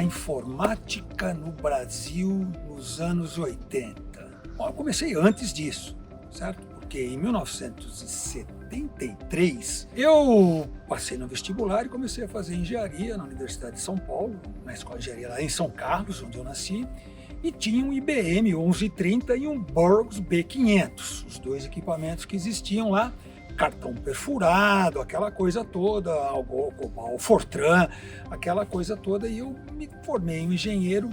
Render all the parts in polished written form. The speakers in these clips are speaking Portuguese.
a informática no Brasil nos anos 80. Bom, eu comecei antes disso, certo? Porque em 1973 eu passei no vestibular e comecei a fazer engenharia na Universidade de São Paulo, na Escola de Engenharia lá em São Carlos, onde eu nasci, e tinha um IBM 1130 e um Burroughs B500, os dois equipamentos que existiam lá, cartão perfurado, aquela coisa toda, Algol, Fortran, aquela coisa toda, e eu me formei um engenheiro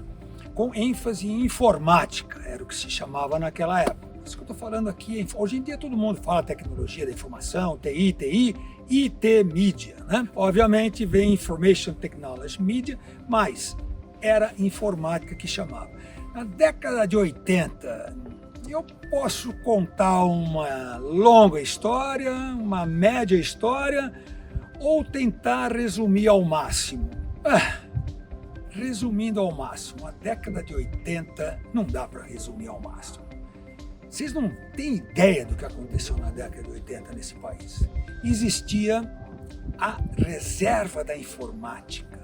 com ênfase em informática, era o que se chamava naquela época. Isso que eu estou falando aqui, hoje em dia todo mundo fala tecnologia da informação, TI, IT Media, né? Obviamente vem Information Technology Media, mas era informática que chamava. Na década de 80, eu posso contar uma longa história, uma média história, ou tentar resumir ao máximo. Resumindo ao máximo, a década de 80 não dá para resumir ao máximo. Vocês não têm ideia do que aconteceu na década de 80 nesse país. Existia a reserva da informática.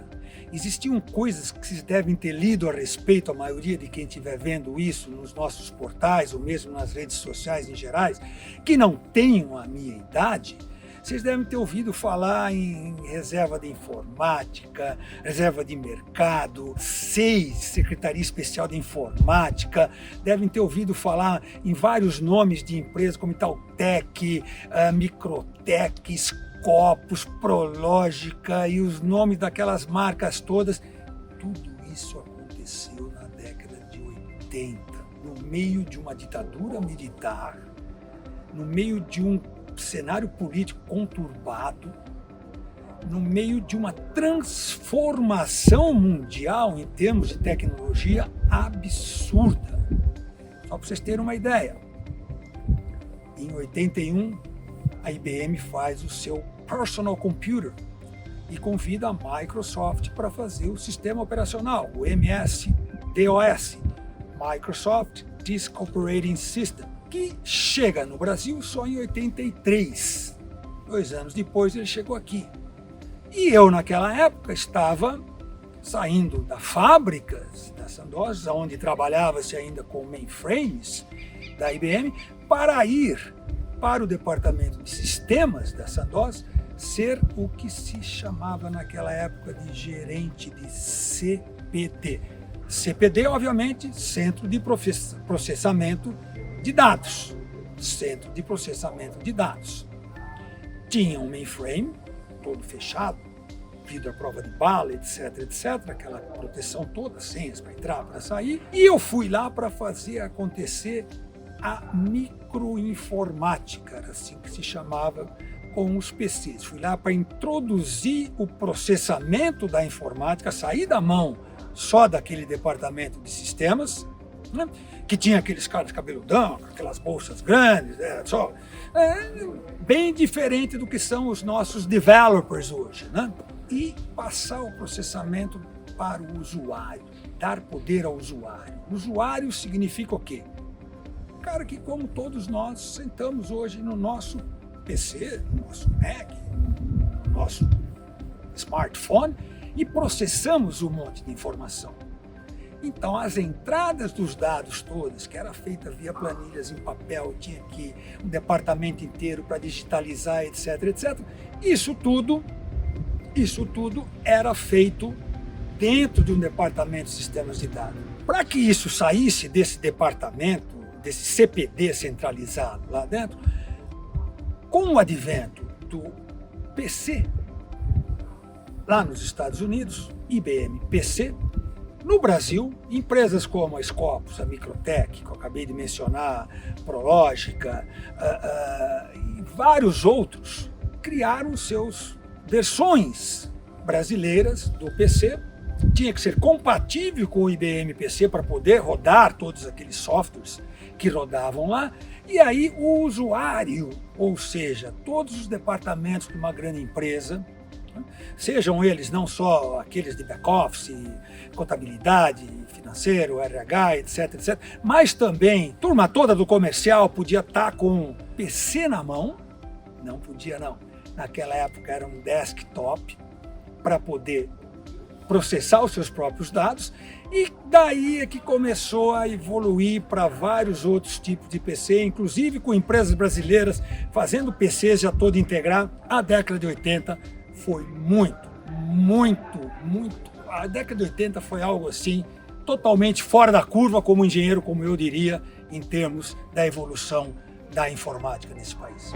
Existiam coisas que vocês devem ter lido a respeito, a maioria de quem estiver vendo isso nos nossos portais ou mesmo nas redes sociais em gerais, que não tenham a minha idade. Vocês devem ter ouvido falar em reserva de informática, reserva de mercado, SEI, Secretaria Especial de Informática, devem ter ouvido falar em vários nomes de empresas como Itautec, Microtec, Scopus, Prológica e os nomes daquelas marcas todas. Tudo isso aconteceu na década de 80, no meio de uma ditadura militar, no meio de um cenário político conturbado, no meio de uma transformação mundial em termos de tecnologia absurda. Só para vocês terem uma ideia, em 81 a IBM faz o seu Personal Computer e convida a Microsoft para fazer o sistema operacional, o MS-DOS, Microsoft Disk Operating System, que chega no Brasil só em 83. 2 anos depois ele chegou aqui. E eu, naquela época, estava saindo da fábrica da Sandoz, onde trabalhava-se ainda com mainframes da IBM, para ir para o departamento de sistemas da Sandoz, ser o que se chamava naquela época de gerente de CPD. CPD, obviamente, Centro de Processamento de Dados. Centro de Processamento de Dados. Tinha um mainframe, todo fechado, vidro à prova de bala, etc, aquela proteção toda, senhas para entrar, para sair. E eu fui lá para fazer acontecer a microinformática, era assim que se chamava, com os PCs. Fui lá para introduzir o processamento da informática, sair da mão só daquele departamento de sistemas, né, que tinha aqueles caras cabeludão, com aquelas bolsas grandes, bem diferente do que são os nossos developers hoje, né? E passar o processamento para o usuário, dar poder ao usuário. Usuário significa o quê? Cara que, como todos nós, sentamos hoje no nosso PC, no nosso Mac, no nosso smartphone e processamos um monte de informação. Então, as entradas dos dados todas, que era feita via planilhas em papel, tinha aqui um departamento inteiro para digitalizar, etc, isso tudo era feito dentro de um departamento de sistemas de dados. Para que isso saísse desse departamento, desse CPD centralizado lá dentro, com o advento do PC, lá nos Estados Unidos, IBM PC, no Brasil, empresas como a Scopus, a Microtec, que eu acabei de mencionar, Prológica e vários outros, criaram seus versões brasileiras do PC. Tinha que ser compatível com o IBM PC para poder rodar todos aqueles softwares que rodavam lá. E aí o usuário, ou seja, todos os departamentos de uma grande empresa, sejam eles não só aqueles de back-office, contabilidade, financeiro, RH, etc, mas também turma toda do comercial podia estar com PC na mão, não podia não, naquela época era um desktop, para poder processar os seus próprios dados, e daí é que começou a evoluir para vários outros tipos de PC, inclusive com empresas brasileiras fazendo PCs já todo integrar. A década de 80 foi muito. A década de 80 foi algo assim, totalmente fora da curva, como engenheiro, como eu diria, em termos da evolução da informática nesse país.